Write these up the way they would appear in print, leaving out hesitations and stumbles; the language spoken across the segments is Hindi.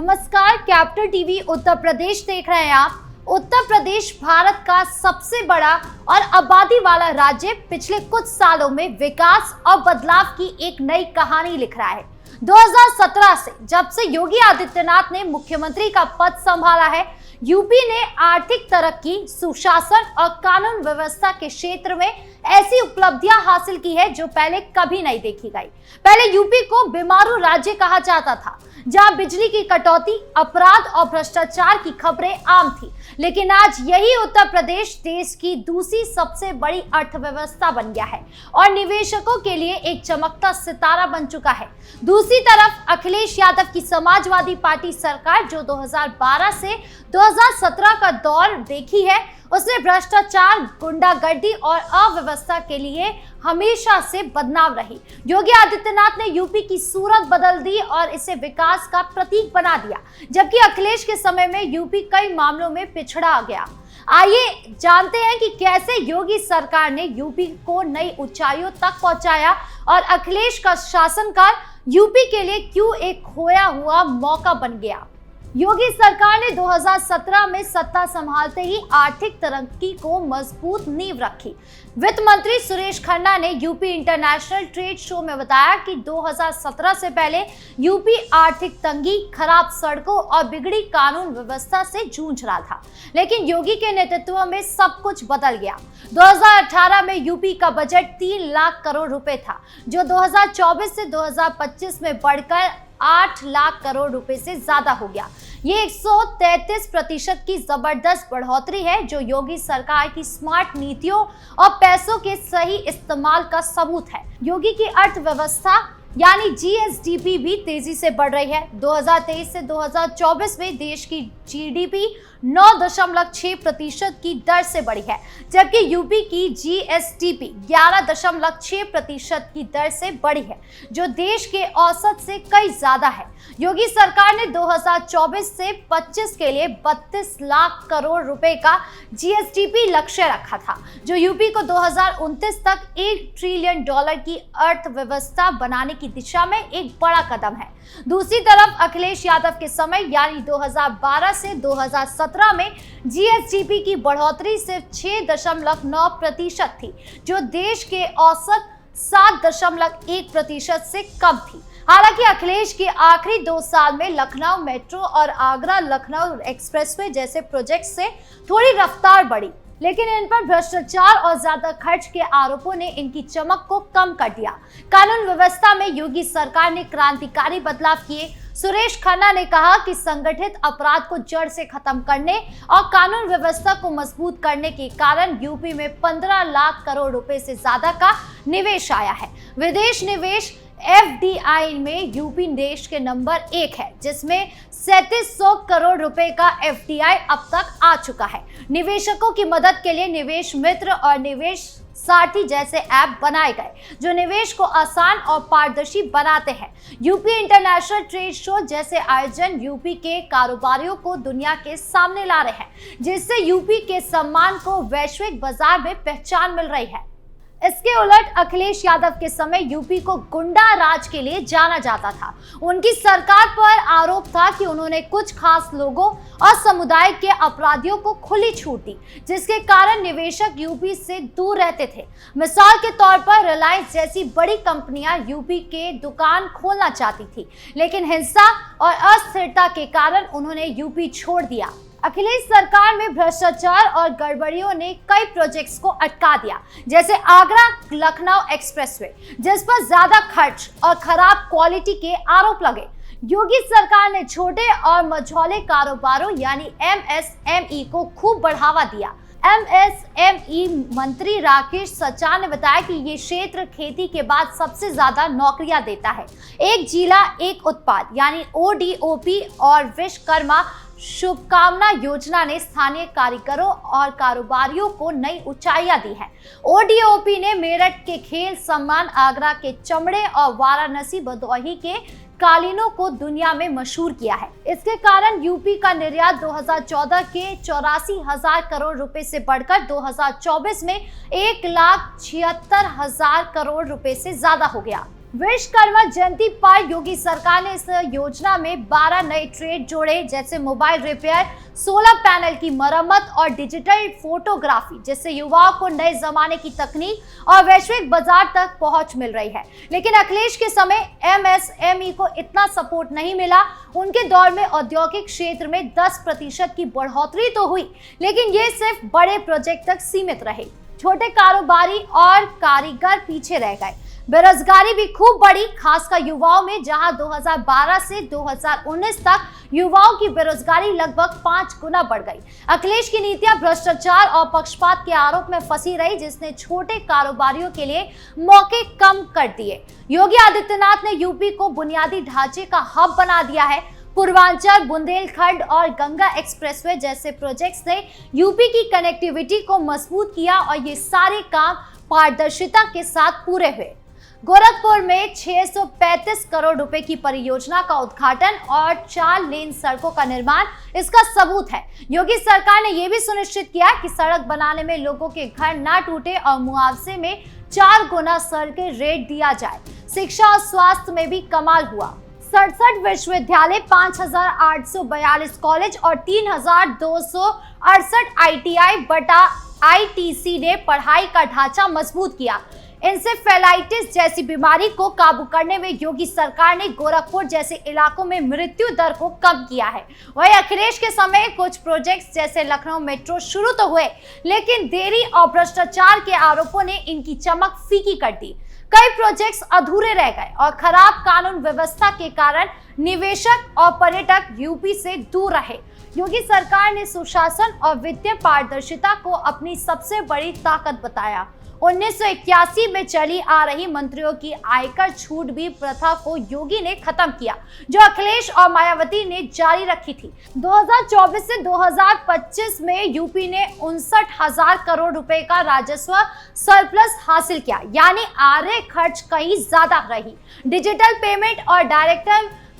नमस्कार, कैपिटल टीवी उत्तर प्रदेश देख रहे हैं आप। उत्तर प्रदेश भारत का सबसे बड़ा और आबादी वाला राज्य पिछले कुछ सालों में विकास और बदलाव की एक नई कहानी लिख रहा है। 2017 से जब से योगी आदित्यनाथ ने मुख्यमंत्री का पद संभाला है, यूपी ने आर्थिक तरक्की, सुशासन और कानून व्यवस्था के क्षेत्र में ऐसी उपलब्धियां हासिल की है जो पहले कभी नहीं देखी गई। पहले यूपी को बीमारू राज्य कहा जाता था, जहां बिजली की कटौती, अपराध और भ्रष्टाचार की खबरें आम थी, लेकिन आज यही उत्तर प्रदेश देश की दूसरी सबसे बड़ी अर्थव्यवस्था बन गया है और निवेशकों के लिए एक चमकता सितारा बन चुका है। दूसरी तरफ अखिलेश यादव की समाजवादी पार्टी सरकार, जो 2012 से 2017 का दौर देखी है, उसने भ्रष्टाचार, गुंडागर्दी और अव्यवस्था के लिए हमेशा से बदनाम रही। योगी आदित्यनाथ ने यूपी की सूरत बदल दी और इसे विकास का प्रतीक बना दिया, जबकि अखिलेश के समय में यूपी कई मामलों में पिछड़ा गया। आइए जानते हैं कि कैसे योगी सरकार ने यूपी को नई ऊंचाइयों तक पहुंचाया और अखिलेश का शासनकाल यूपी के लिए क्यों एक खोया हुआ मौका बन गया। योगी सरकार ने 2017 में सत्ता संभालते ही आर्थिक तरक्की को मजबूत नींव रखी। वित्त मंत्री सुरेश खन्ना ने यूपी इंटरनेशनल ट्रेड शो में बताया कि 2017 से पहले यूपी आर्थिक तंगी, खराब सड़कों और बिगड़ी कानून व्यवस्था से जूझ रहा था, लेकिन योगी के नेतृत्व में सब कुछ बदल गया। 2018 में यूपी का बजट 3 लाख करोड़ रुपए था, जो 2024 से 2025 में बढ़कर 8 लाख करोड़ रुपए से ज्यादा हो गया। ये 133% की जबरदस्त बढ़ोतरी है, जो योगी सरकार की स्मार्ट नीतियों और पैसों के सही इस्तेमाल का सबूत है। योगी की अर्थव्यवस्था यानी जीएसडीपी भी तेजी से बढ़ रही है। 2023 से 2024 में देश की जीडीपी 9.6% की दर से बढ़ी है, जबकि यूपी की जीएसडीपी 11.6% की दर से बढ़ी है, जो देश के औसत से कई ज्यादा है। योगी सरकार ने 2024 से 25 के लिए 32 लाख करोड़ रुपए का जीएसडीपी लक्ष्य रखा था, जो यूपी को 2029 तक $1 ट्रिलियन की अर्थव्यवस्था बनाने की दिशा में एक बड़ा कदम है। दूसरी तरफ अखिलेश यादव के समय यानी 2012 से 2017 में जीएसडीपी की बढ़ोतरी सिर्फ 6.9% थी, जो देश के औसत 7.1% से कम थी। हालांकि अखिलेश के आखिरी 2 साल में लखनऊ मेट्रो और आगरा लखनऊ एक्सप्रेसवे जैसे प्रोजेक्ट से थोड़ी रफ्तार बढ़ी, लेकिन इन पर भ्रष्टाचार और ज्यादा खर्च के आरोपों ने इनकी चमक को कम कर दिया। कानून व्यवस्था में योगी सरकार ने क्रांतिकारी बदलाव किए। सुरेश खन्ना ने कहा कि संगठित अपराध को जड़ से खत्म करने और कानून व्यवस्था को मजबूत करने के कारण यूपी में 15 लाख करोड़ रुपए से ज्यादा का निवेश आया है। विदेश निवेश एफडीआई में यूपी देश के नंबर 1 है, जिसमें 3700 करोड़ रुपए का एफडीआई अब तक आ चुका है। निवेशकों की मदद के लिए निवेश मित्र और निवेश साथी जैसे ऐप बनाए गए, जो निवेश को आसान और पारदर्शी बनाते हैं। यूपी इंटरनेशनल ट्रेड शो जैसे आयोजन यूपी के कारोबारियों को दुनिया के सामने ला रहे हैं, जिससे यूपी के सम्मान को वैश्विक बाजार में पहचान मिल रही है। इसके उलट अखिलेश यादव के समय यूपी को गुंडा राज के लिए जाना जाता था। उनकी सरकार पर आरोप था कि उन्होंने कुछ खास लोगों और समुदाय के अपराधियों को खुली छूट दी, जिसके कारण निवेशक यूपी से दूर रहते थे। मिसाल के तौर पर रिलायंस जैसी बड़ी कंपनियां यूपी के दुकान खोलना चाहती थी, लेकिन हिंसा और अस्थिरता के कारण उन्होंने यूपी छोड़ दिया। अखिलेश सरकार में भ्रष्टाचार और गड़बड़ियों ने कई प्रोजेक्ट्स को अटका दिया, जैसे आगरा लखनऊ एक्सप्रेसवे, जिस पर ज्यादा खर्च और खराब क्वालिटी के आरोप लगे। योगी सरकार ने छोटे और मझौले कारोबारों यानी एमएसएमई को खूब बढ़ावा दिया। एमएसएमई मंत्री राकेश सचान ने बताया कि ये क्षेत्र खेती के बाद सबसे ज्यादा नौकरियां देता है। एक जिला एक उत्पाद यानी ओडीओपी और विश्वकर्मा शुभकामना योजना ने स्थानीय कारीगरों और कारोबारियों को नई ऊंचाइयां दी है। ओडीओपी ने मेरठ के खेल सम्मान, आगरा के चमड़े और वाराणसी भदोही के कालीनों को दुनिया में मशहूर किया है। इसके कारण यूपी का निर्यात 2014 के 84,000 करोड़ रुपए से बढ़कर 2024 में 1,76,000 करोड़ रुपए से ज्यादा हो गया। विश्वकर्मा जयंती पर योगी सरकार ने इस योजना में 12 नए ट्रेड जोड़े, जैसे मोबाइल रिपेयर, सोलर पैनल की मरम्मत और डिजिटल फोटोग्राफी, जिससे युवाओं को नए जमाने की तकनीक और वैश्विक बाजार तक पहुंच मिल रही है। लेकिन अखिलेश के समय एमएसएमई को इतना सपोर्ट नहीं मिला। उनके दौर में औद्योगिक क्षेत्र में 10% की बढ़ोतरी तो हुई, लेकिन ये सिर्फ बड़े प्रोजेक्ट तक सीमित रहे। छोटे कारोबारी और कारीगर पीछे रह गए। बेरोजगारी भी खूब बढ़ी, खासकर युवाओं में, जहां 2012 से 2019 तक युवाओं की बेरोजगारी लगभग 5 गुना बढ़ गई। अखिलेश की नीतियां भ्रष्टाचार और पक्षपात के आरोप में फंसी रही, जिसने छोटे कारोबारियों के लिए मौके कम कर दिए। योगी आदित्यनाथ ने यूपी को बुनियादी ढांचे का हब बना दिया है। पूर्वांचल, बुंदेलखंड और गंगा एक्सप्रेसवे जैसे प्रोजेक्ट्स ने यूपी की कनेक्टिविटी को मजबूत किया और ये सारे काम पारदर्शिता के साथ पूरे हुए। गोरखपुर में 635 करोड़ रुपए की परियोजना का उद्घाटन और 4 लेन सड़कों का निर्माण इसका सबूत है। योगी सरकार ने यह भी सुनिश्चित किया कि सड़क बनाने में लोगों के घर ना टूटे और मुआवजे में 4 गुना सड़कें रेट दिया जाए। शिक्षा और स्वास्थ्य में भी कमाल हुआ। 67 विश्वविद्यालय, 5,842 कॉलेज और 3,268 ITI बटा ITC ने पढ़ाई का ढांचा मजबूत किया। इंसेफेलाइटिस जैसी बीमारी को काबू करने में योगी सरकार ने गोरखपुर जैसे इलाकों में मृत्यु दर को कम किया है। वहीं अखिलेश के समय कुछ प्रोजेक्ट्स जैसे लखनऊ मेट्रो शुरू तो हुए, लेकिन देरी और भ्रष्टाचार के आरोपों ने इनकी चमक फीकी कर दी। कई प्रोजेक्ट्स अधूरे रह गए और खराब कानून व्यवस्था के कारण निवेशक और पर्यटक यूपी से दूर रहे। योगी सरकार ने सुशासन और वित्तीय पारदर्शिता को अपनी सबसे बड़ी ताकत बताया। 1981 में चली आ रही मंत्रियों की आयकर छूट भी प्रथा को योगी ने खत्म किया, जो अखिलेश और मायावती ने जारी रखी थी। 2024 से 2025 में यूपी ने 59,000 करोड़ रुपए का राजस्व सरप्लस हासिल किया, यानी आय खर्च कहीं ज्यादा रही। डिजिटल पेमेंट और डायरेक्ट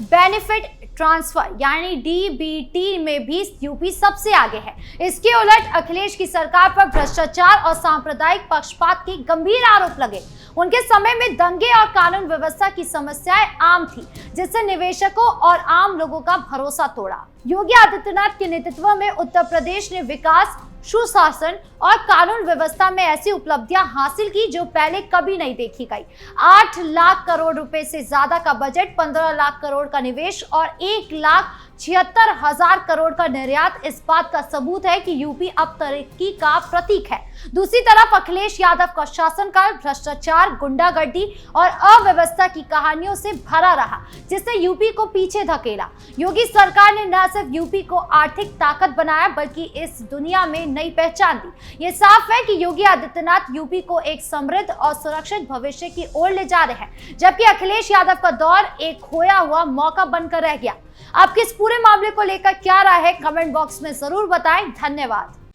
बेनिफिट ट्रांसफर यानी DBT में भी यूपी सबसे आगे है। इसके उलट अखिलेश की सरकार पर भ्रष्टाचार और सांप्रदायिक पक्षपात के गंभीर आरोप लगे। उनके समय में दंगे और कानून व्यवस्था की समस्याएं आम थी, जिससे निवेशकों और आम लोगों का भरोसा तोड़ा। योगी आदित्यनाथ के नेतृत्व में उत्तर प्रदेश ने विकास, सुशासन और कानून व्यवस्था में ऐसी उपलब्धियां हासिल की जो पहले कभी नहीं देखी गई। 8 लाख करोड़ रुपए से ज्यादा का बजट, 15 लाख करोड़ का निवेश और 1,76,000 करोड़ का निर्यात इस बात का सबूत है कि यूपी अब तरक्की का प्रतीक है। दूसरी तरफ अखिलेश यादव का शासनकाल भ्रष्टाचार, गुंडागर्दी और अव्यवस्था की कहानियों से भरा रहा, जिसने यूपी को पीछे धकेला। योगी सरकार ने न सिर्फ यूपी को आर्थिक ताकत बनाया, बल्कि इस दुनिया में नई पहचान दी। ये साफ है कि योगी आदित्यनाथ यूपी को एक समृद्ध और सुरक्षित भविष्य की ओर ले जा रहे हैं, जबकि अखिलेश यादव का दौर एक खोया हुआ मौका बनकर रह गया। आपके इस पूरे मामले को लेकर क्या राय है, कमेंट बॉक्स में जरूर बताएं। धन्यवाद।